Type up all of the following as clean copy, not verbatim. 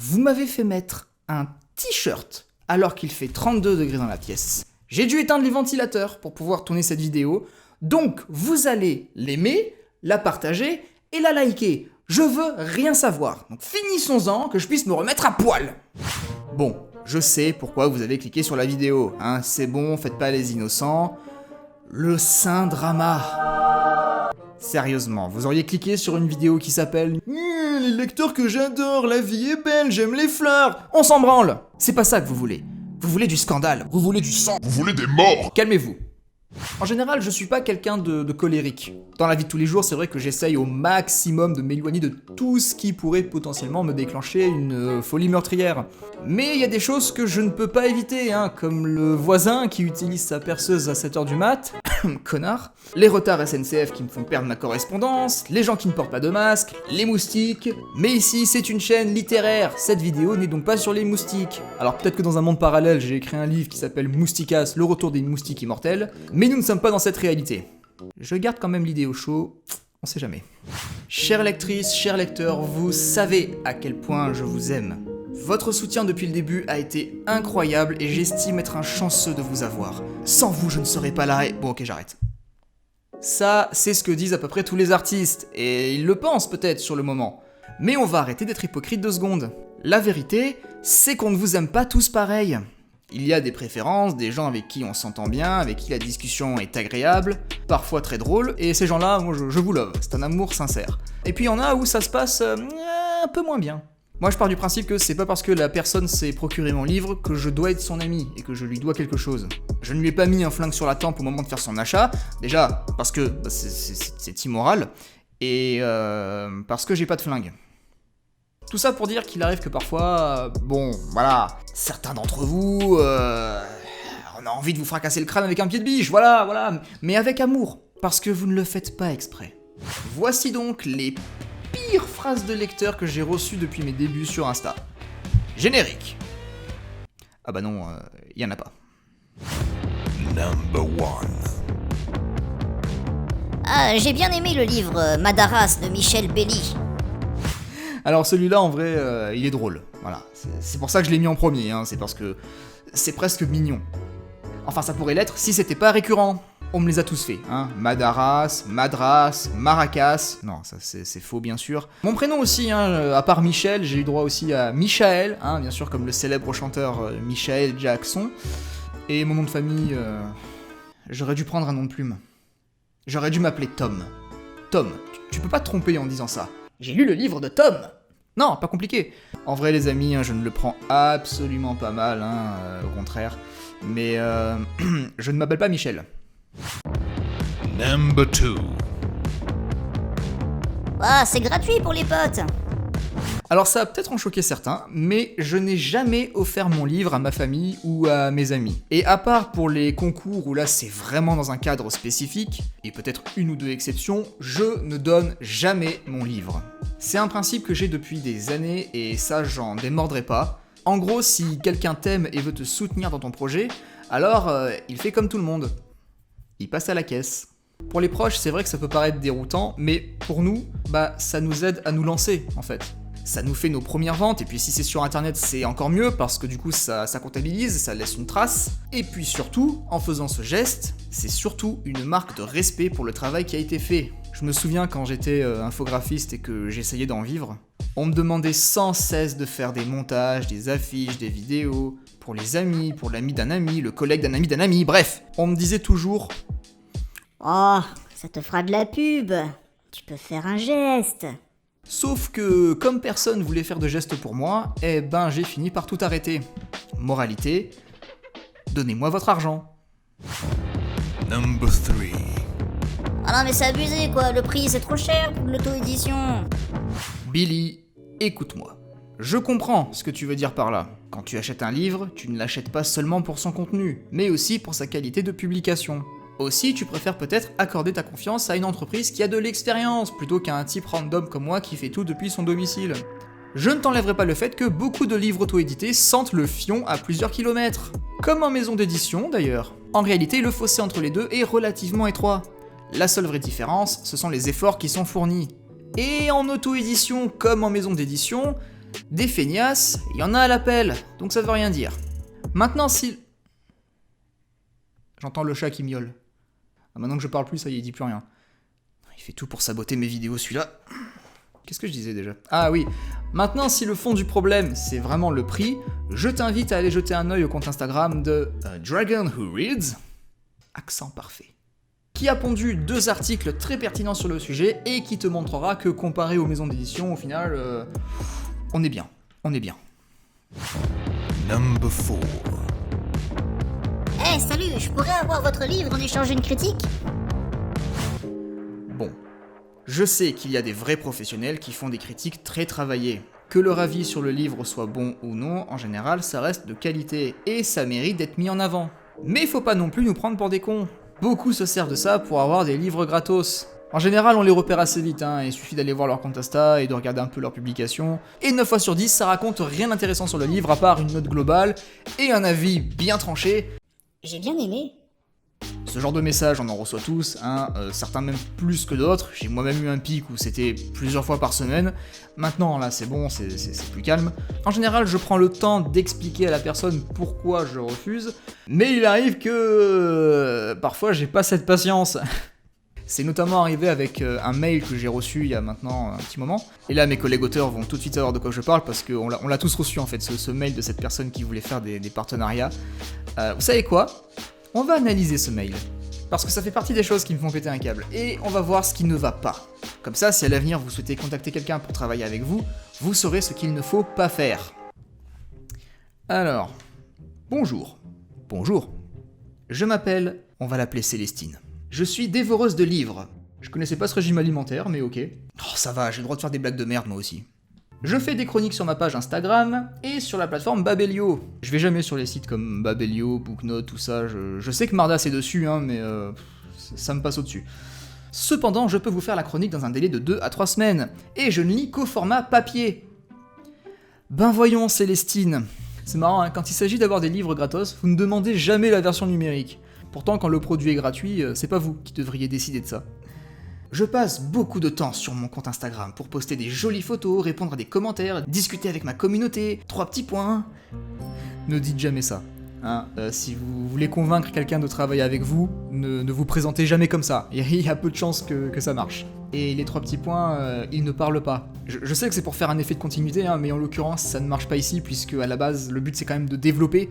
Vous m'avez fait mettre un t-shirt alors qu'il fait 32 degrés dans la pièce. J'ai dû éteindre les ventilateurs pour pouvoir tourner cette vidéo. Donc, vous allez l'aimer, la partager et la liker. Je veux rien savoir. Donc finissons-en, que je puisse me remettre à poil. Bon, je sais pourquoi vous avez cliqué sur la vidéo. Hein, c'est bon, faites pas les innocents. Le saint drama. Sérieusement, vous auriez cliqué sur une vidéo qui s'appelle « Les lecteurs que j'adore, la vie est belle, j'aime les fleurs !» On s'en branle. C'est pas ça que vous voulez. Vous voulez du scandale, vous voulez du sang, Vous voulez des morts? calmez-vous. En général, je suis pas quelqu'un de colérique. Dans la vie de tous les jours, c'est vrai que j'essaye au maximum de m'éloigner de tout ce qui pourrait potentiellement me déclencher une folie meurtrière. Mais il y a des choses que je ne peux pas éviter, hein, comme le voisin qui utilise sa perceuse à 7h du mat', connard, les retards SNCF qui me font perdre ma correspondance, les gens qui ne portent pas de masque, les moustiques. Mais ici, c'est une chaîne littéraire, cette vidéo n'est donc pas sur les moustiques. Alors peut-être que dans un monde parallèle, j'ai écrit un livre qui s'appelle Mousticas, le retour des moustiques immortels, mais nous ne sommes pas dans cette réalité. Je garde quand même l'idée au chaud, on sait jamais. Chères lectrices, chers lecteurs, vous savez à quel point je vous aime. Votre soutien depuis le début a été incroyable et j'estime être un chanceux de vous avoir. Sans vous, je ne serais pas là et... Bon ok, j'arrête. Ça, c'est ce que disent à peu près tous les artistes, et ils le pensent peut-être sur le moment. Mais on va arrêter d'être hypocrite 2 secondes. La vérité, c'est qu'on ne vous aime pas tous pareil. Il y a des préférences, des gens avec qui on s'entend bien, avec qui la discussion est agréable, parfois très drôle, et ces gens-là, moi je vous love, c'est un amour sincère. Et puis il y en a où ça se passe un peu moins bien. Moi je pars du principe que c'est pas parce que la personne s'est procuré mon livre que je dois être son ami et que je lui dois quelque chose. Je ne lui ai pas mis un flingue sur la tempe au moment de faire son achat, déjà parce que c'est immoral, et parce que j'ai pas de flingue. Tout ça pour dire qu'il arrive que parfois, bon, voilà, certains d'entre vous, on a envie de vous fracasser le crâne avec un pied de biche, voilà, mais avec amour, parce que vous ne le faites pas exprès. Voici donc les pires phrases de lecteurs que j'ai reçues depuis mes débuts sur Insta. Générique. Ah bah non, y en a pas. Number 1. Ah, j'ai bien aimé le livre Madaras de Michel Belli. Alors celui-là, en vrai, il est drôle. Voilà, c'est pour ça que je l'ai mis en premier, hein, c'est parce que c'est presque mignon. Enfin, ça pourrait l'être si c'était pas récurrent. On me les a tous fait, hein. Madaras, Madras, Maracas. Non, ça c'est faux, bien sûr. Mon prénom aussi, hein, à part Michel, j'ai eu droit aussi à Michael, hein, bien sûr, comme le célèbre chanteur Michael Jackson. Et mon nom de famille, j'aurais dû prendre un nom de plume. J'aurais dû m'appeler Tom. Tom, tu peux pas te tromper en disant ça. J'ai lu le livre de Tom. Non, pas compliqué. En vrai, les amis, hein, je ne le prends absolument pas mal, hein, au contraire. Mais je ne m'appelle pas Michel. Number 2. Ah, c'est gratuit pour les potes. Alors ça va peut-être en choquer certains, mais je n'ai jamais offert mon livre à ma famille ou à mes amis. Et à part pour les concours où là c'est vraiment dans un cadre spécifique, et peut-être une ou deux exceptions, je ne donne jamais mon livre. C'est un principe que j'ai depuis des années et ça j'en démordrai pas. En gros, si quelqu'un t'aime et veut te soutenir dans ton projet, alors il fait comme tout le monde. Il passe à la caisse. Pour les proches, c'est vrai que ça peut paraître déroutant, mais pour nous, bah ça nous aide à nous lancer en fait. Ça nous fait nos premières ventes, et puis si c'est sur internet c'est encore mieux, parce que du coup ça comptabilise, ça laisse une trace. Et puis surtout, en faisant ce geste, c'est surtout une marque de respect pour le travail qui a été fait. Je me souviens quand j'étais infographiste et que j'essayais d'en vivre, on me demandait sans cesse de faire des montages, des affiches, des vidéos, pour les amis, pour l'ami d'un ami, le collègue d'un ami, bref. On me disait toujours « Oh, ça te fera de la pub. Tu peux faire un geste. » Sauf que, comme personne voulait faire de gestes pour moi, eh ben j'ai fini par tout arrêter. Moralité, donnez-moi votre argent. Number 3. Ah non mais c'est abusé quoi, le prix c'est trop cher pour de l'auto-édition. Billy, écoute-moi. Je comprends ce que tu veux dire par là. Quand tu achètes un livre, tu ne l'achètes pas seulement pour son contenu, mais aussi pour sa qualité de publication. Aussi, tu préfères peut-être accorder ta confiance à une entreprise qui a de l'expérience, plutôt qu'à un type random comme moi qui fait tout depuis son domicile. Je ne t'enlèverai pas le fait que beaucoup de livres auto-édités sentent le fion à plusieurs kilomètres. Comme en maison d'édition d'ailleurs. En réalité, le fossé entre les deux est relativement étroit. La seule vraie différence, ce sont les efforts qui sont fournis. Et en auto-édition comme en maison d'édition, Des feignasses, il y en a à l'appel, donc ça veut rien dire. Maintenant si... J'entends le chat qui miaule. Ah, maintenant que je parle plus, ça y est, il dit plus rien. Il fait tout pour saboter mes vidéos, celui-là. Qu'est-ce que je disais déjà? Ah oui, maintenant si le fond du problème c'est vraiment le prix, je t'invite à aller jeter un œil au compte Instagram de Dragon Who Reads, accent parfait, qui a pondu 2 articles très pertinents sur le sujet et qui te montrera que comparé aux maisons d'édition, au final, on est bien, on est bien. Number 4. Eh, salut, je pourrais avoir votre livre en échange d'une critique? Bon, je sais qu'il y a des vrais professionnels qui font des critiques très travaillées. Que leur avis sur le livre soit bon ou non, en général, ça reste de qualité, et ça mérite d'être mis en avant. Mais faut pas non plus nous prendre pour des cons. Beaucoup se servent de ça pour avoir des livres gratos. En général, on les repère assez vite, il suffit d'aller voir leur compte Insta et de regarder un peu leurs publications. Et 9 fois sur 10, ça raconte rien d'intéressant sur le livre, à part une note globale et un avis bien tranché. J'ai bien aimé. Ce genre de messages, on en reçoit tous, certains même plus que d'autres. J'ai moi-même eu un pic où c'était plusieurs fois par semaine. Maintenant, là, c'est bon, c'est plus calme. En général, je prends le temps d'expliquer à la personne pourquoi je refuse, mais il arrive que parfois, j'ai pas cette patience. C'est notamment arrivé avec un mail que j'ai reçu il y a maintenant un petit moment. Et là, mes collègues auteurs vont tout de suite savoir de quoi je parle, parce qu'on l'a tous reçu, en fait, ce mail de cette personne qui voulait faire des partenariats. Vous savez quoi ? On va analyser ce mail, parce que ça fait partie des choses qui me font péter un câble, et on va voir ce qui ne va pas. Comme ça, si à l'avenir vous souhaitez contacter quelqu'un pour travailler avec vous, vous saurez ce qu'il ne faut pas faire. Alors, bonjour. Bonjour. Je m'appelle, on va l'appeler Célestine. Je suis dévoreuse de livres. Je connaissais pas ce régime alimentaire, mais ok. Oh, ça va, j'ai le droit de faire des blagues de merde moi aussi. Je fais des chroniques sur ma page Instagram et sur la plateforme Babelio. Je vais jamais sur les sites comme Babelio, Booknote, tout ça. Je sais que Mardas est dessus, mais ça me passe au-dessus. Cependant, je peux vous faire la chronique dans un délai de 2 à 3 semaines. Et je ne lis qu'au format papier. Ben voyons, Célestine. C'est marrant, quand il s'agit d'avoir des livres gratos, vous ne demandez jamais la version numérique. Pourtant, quand le produit est gratuit, c'est pas vous qui devriez décider de ça. Je passe beaucoup de temps sur mon compte Instagram pour poster des jolies photos, répondre à des commentaires, discuter avec ma communauté, 3 petits points. Ne dites jamais ça. Si vous voulez convaincre quelqu'un de travailler avec vous, ne vous présentez jamais comme ça. Il y a peu de chances que ça marche. Et les 3 petits points, ils ne parlent pas. Je sais que c'est pour faire un effet de continuité, mais en l'occurrence, ça ne marche pas ici, puisque à la base, le but c'est quand même de développer.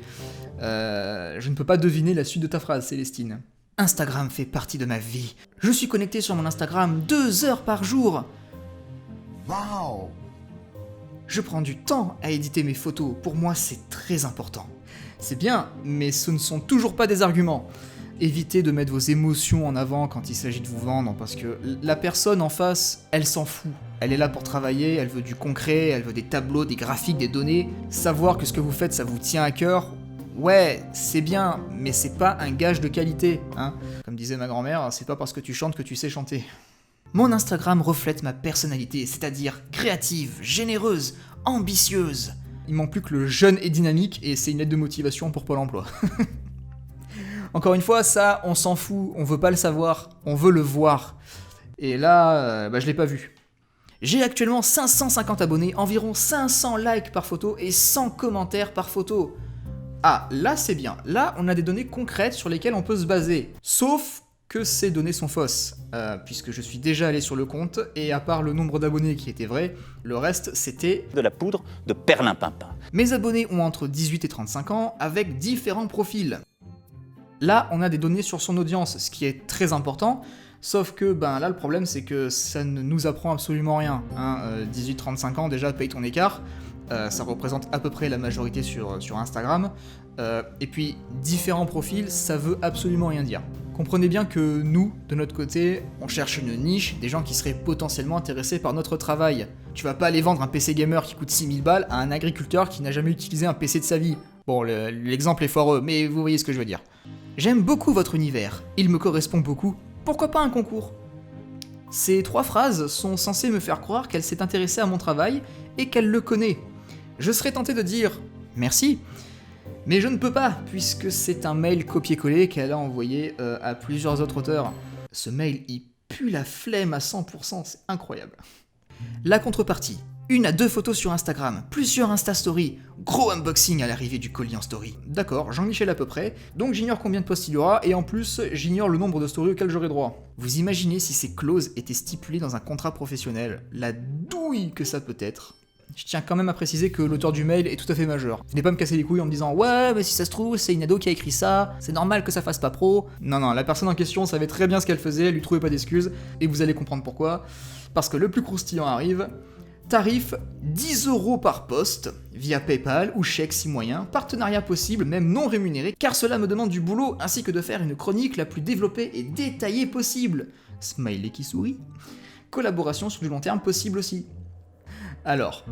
Je ne peux pas deviner la suite de ta phrase, Célestine. Instagram fait partie de ma vie. Je suis connecté sur mon Instagram 2 heures par jour. Wow. Je prends du temps à éditer mes photos. Pour moi, c'est très important. C'est bien, mais ce ne sont toujours pas des arguments. Évitez de mettre vos émotions en avant quand il s'agit de vous vendre, parce que la personne en face, elle s'en fout. Elle est là pour travailler, elle veut du concret, elle veut des tableaux, des graphiques, des données. Savoir que ce que vous faites, ça vous tient à cœur. Ouais, c'est bien, mais c'est pas un gage de qualité, Comme disait ma grand-mère, c'est pas parce que tu chantes que tu sais chanter. Mon Instagram reflète ma personnalité, c'est-à-dire créative, généreuse, ambitieuse. Il manque plus que le jeune et dynamique, et c'est une lettre de motivation pour Pôle emploi. Encore une fois, ça, on s'en fout, on veut pas le savoir, on veut le voir. Et là, je l'ai pas vu. J'ai actuellement 550 abonnés, environ 500 likes par photo et 100 commentaires par photo. Ah, là c'est bien. Là, on a des données concrètes sur lesquelles on peut se baser. Sauf que ces données sont fausses, puisque je suis déjà allé sur le compte, et à part le nombre d'abonnés qui était vrai, le reste c'était... de la poudre de perlimpinpin. Mes abonnés ont entre 18 et 35 ans, avec différents profils. Là, on a des données sur son audience, ce qui est très important, sauf que, là, le problème c'est que ça ne nous apprend absolument rien. 18-35 ans, déjà, paye ton écart. Ça représente à peu près la majorité sur Instagram. Et puis, différents profils, ça veut absolument rien dire. Comprenez bien que nous, de notre côté, on cherche une niche, des gens qui seraient potentiellement intéressés par notre travail. Tu vas pas aller vendre un PC gamer qui coûte 6000 balles à un agriculteur qui n'a jamais utilisé un PC de sa vie. Bon, l'exemple est foireux, mais vous voyez ce que je veux dire. J'aime beaucoup votre univers, il me correspond beaucoup, pourquoi pas un concours ? Ces 3 phrases sont censées me faire croire qu'elle s'est intéressée à mon travail et qu'elle le connaît. Je serais tenté de dire « merci », mais je ne peux pas, puisque c'est un mail copié-collé qu'elle a envoyé à plusieurs autres auteurs. Ce mail, il pue la flemme à 100%, c'est incroyable. La contrepartie. 1 à 2 photos sur Instagram, plusieurs Insta Story, gros unboxing à l'arrivée du colis en story. D'accord, Jean-Michel à peu près, donc j'ignore combien de posts il y aura, et en plus, j'ignore le nombre de stories auxquelles j'aurai droit. Vous imaginez si ces clauses étaient stipulées dans un contrat professionnel, la douille que ça peut être. Je tiens quand même à préciser que l'auteur du mail est tout à fait majeur. Venez pas me casser les couilles en me disant « Ouais, mais si ça se trouve, c'est une ado qui a écrit ça, c'est normal que ça fasse pas pro. » Non, la personne en question savait très bien ce qu'elle faisait, elle lui trouvait pas d'excuses, et vous allez comprendre pourquoi. Parce que le plus croustillant arrive. Tarif 10 € par poste, via PayPal ou chèque si moyen, partenariat possible, même non rémunéré, car cela me demande du boulot, ainsi que de faire une chronique la plus développée et détaillée possible. Smiley qui sourit. Collaboration sur du long terme possible aussi. Alors,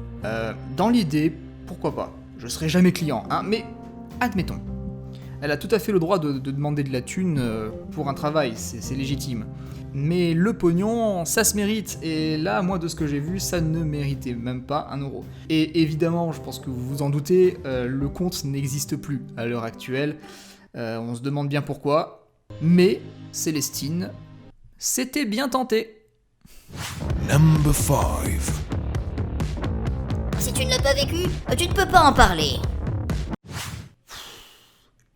dans l'idée, pourquoi pas. Je serai jamais client, hein, mais admettons. Elle a tout à fait le droit de demander de la thune pour un travail, c'est légitime. Mais le pognon, ça se mérite, et là, moi, de ce que j'ai vu, ça ne méritait même pas 1 €. Et évidemment, je pense que vous vous en doutez, le compte n'existe plus à l'heure actuelle. On se demande bien pourquoi. Mais, Célestine, c'était bien tenté. Number 5. Si tu ne l'as pas vécu, tu ne peux pas en parler.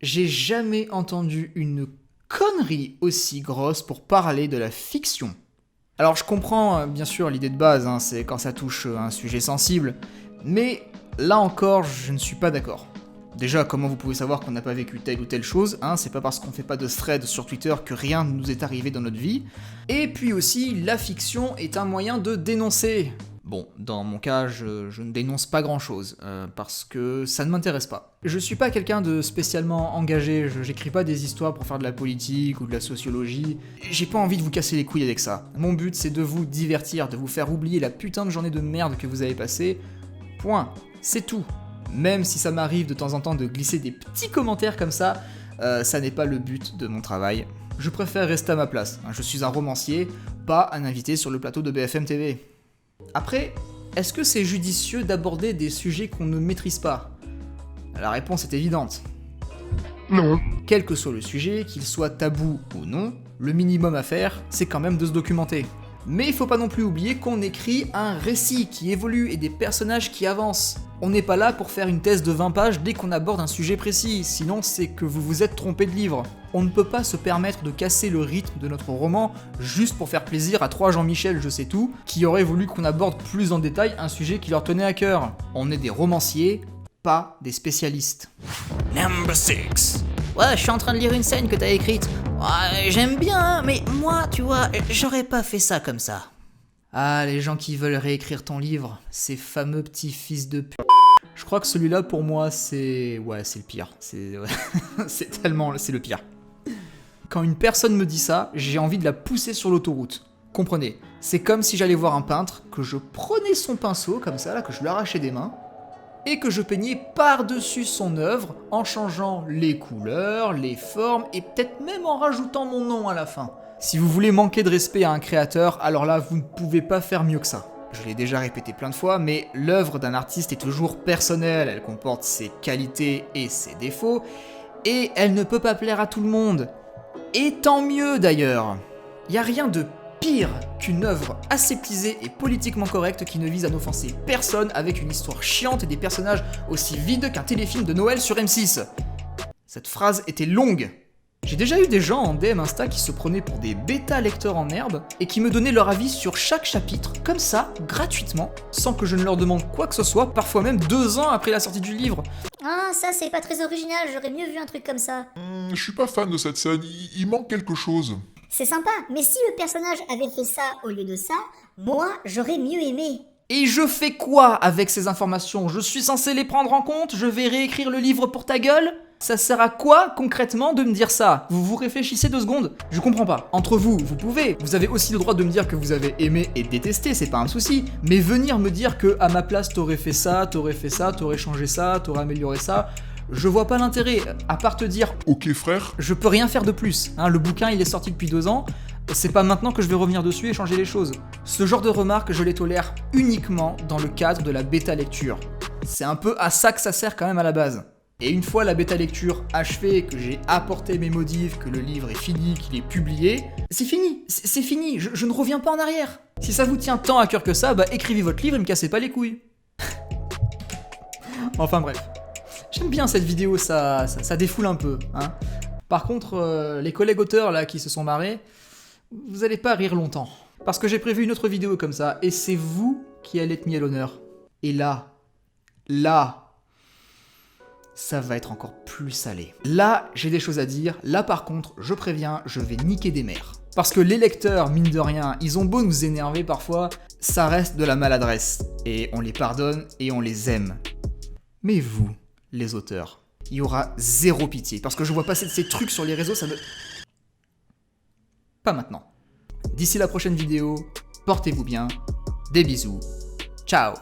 J'ai jamais entendu une connerie aussi grosse pour parler de la fiction. Alors je comprends bien sûr l'idée de base, hein, c'est quand ça touche un sujet sensible, mais là encore je ne suis pas d'accord. Déjà, comment vous pouvez savoir qu'on n'a pas vécu telle ou telle chose, hein, c'est pas parce qu'on fait pas de thread sur Twitter que rien ne nous est arrivé dans notre vie. Et puis aussi, la fiction est un moyen de dénoncer. Bon, dans mon cas, je ne dénonce pas grand-chose, parce que ça ne m'intéresse pas. Je suis pas quelqu'un de spécialement engagé, j'écris pas des histoires pour faire de la politique ou de la sociologie, j'ai pas envie de vous casser les couilles avec ça. Mon but, c'est de vous divertir, de vous faire oublier la putain de journée de merde que vous avez passée. Point. C'est tout. Même si ça m'arrive de temps en temps de glisser des petits commentaires comme ça n'est pas le but de mon travail. Je préfère rester à ma place. Je suis un romancier, pas un invité sur le plateau de BFM TV. Après, est-ce que c'est judicieux d'aborder des sujets qu'on ne maîtrise pas ? La réponse est évidente. Non. Quel que soit le sujet, qu'il soit tabou ou non, le minimum à faire, c'est quand même de se documenter. Mais il faut pas non plus oublier qu'on écrit un récit qui évolue et des personnages qui avancent. On n'est pas là pour faire une thèse de 20 pages dès qu'on aborde un sujet précis, sinon c'est que vous vous êtes trompé de livre. On ne peut pas se permettre de casser le rythme de notre roman juste pour faire plaisir à 3 Jean-Michel je sais tout, qui auraient voulu qu'on aborde plus en détail un sujet qui leur tenait à cœur. On est des romanciers, pas des spécialistes. Number 6. Ouais, je suis en train de lire une scène que t'as écrite. Ouais, j'aime bien, hein, mais moi, tu vois, j'aurais pas fait ça comme ça. Ah, les gens qui veulent réécrire ton livre, ces fameux petits fils de p***. Je crois que celui-là, pour moi, c'est... Ouais, c'est le pire. C'est le pire. Quand une personne me dit ça, j'ai envie de la pousser sur l'autoroute. Comprenez, c'est comme si j'allais voir un peintre, que je prenais son pinceau, comme ça, là, que je lui arrachais des mains, et que je peignais par-dessus son œuvre en changeant les couleurs, les formes et peut-être même en rajoutant mon nom à la fin. Si vous voulez manquer de respect à un créateur, alors là vous ne pouvez pas faire mieux que ça. Je l'ai déjà répété plein de fois, mais l'œuvre d'un artiste est toujours personnelle, elle comporte ses qualités et ses défauts, et elle ne peut pas plaire à tout le monde. Et tant mieux d'ailleurs. Y a rien de pire qu'une œuvre aseptisée et politiquement correcte qui ne vise à n'offenser personne avec une histoire chiante et des personnages aussi vides qu'un téléfilm de Noël sur M6. Cette phrase était longue. J'ai déjà eu des gens en DM Insta qui se prenaient pour des bêta-lecteurs en herbe et qui me donnaient leur avis sur chaque chapitre, comme ça, gratuitement, sans que je ne leur demande quoi que ce soit, parfois même 2 ans après la sortie du livre. Ah, ça c'est pas très original, j'aurais mieux vu un truc comme ça. Je suis pas fan de cette scène, il manque quelque chose. C'est sympa, mais si le personnage avait fait ça au lieu de ça, moi j'aurais mieux aimé. Et je fais quoi avec ces informations ? Je suis censé les prendre en compte ? Je vais réécrire le livre pour ta gueule ? Ça sert à quoi concrètement de me dire ça ? Vous vous réfléchissez 2 secondes ? Je comprends pas. Entre vous, vous pouvez. Vous avez aussi le droit de me dire que vous avez aimé et détesté, c'est pas un souci. Mais venir me dire que à ma place t'aurais fait ça, t'aurais changé ça, t'aurais amélioré ça, je vois pas l'intérêt. À part te dire, Ok frère, je peux rien faire de plus. Hein, le bouquin il est sorti depuis 2 ans. C'est pas maintenant que je vais revenir dessus et changer les choses. Ce genre de remarques, je les tolère uniquement dans le cadre de la bêta lecture. C'est un peu à ça que ça sert quand même à la base. Et une fois la bêta lecture achevée, que j'ai apporté mes modifs, que le livre est fini, qu'il est publié, c'est fini, c'est fini, je ne reviens pas en arrière. Si ça vous tient tant à cœur que ça, bah écrivez votre livre et me cassez pas les couilles. Enfin bref. J'aime bien cette vidéo, ça défoule un peu, hein. Par contre, les collègues auteurs là qui se sont marrés, vous allez pas rire longtemps. Parce que j'ai prévu une autre vidéo comme ça, et c'est vous qui allez être mis à l'honneur. Et là, ça va être encore plus salé. Là, j'ai des choses à dire. Là, par contre, je préviens, je vais niquer des mères. Parce que les lecteurs, mine de rien, ils ont beau nous énerver parfois, ça reste de la maladresse. Et on les pardonne et on les aime. Mais vous, les auteurs, il y aura zéro pitié. Parce que je vois passer de ces trucs sur les réseaux, ça me... Pas maintenant. D'ici la prochaine vidéo, portez-vous bien. Des bisous. Ciao.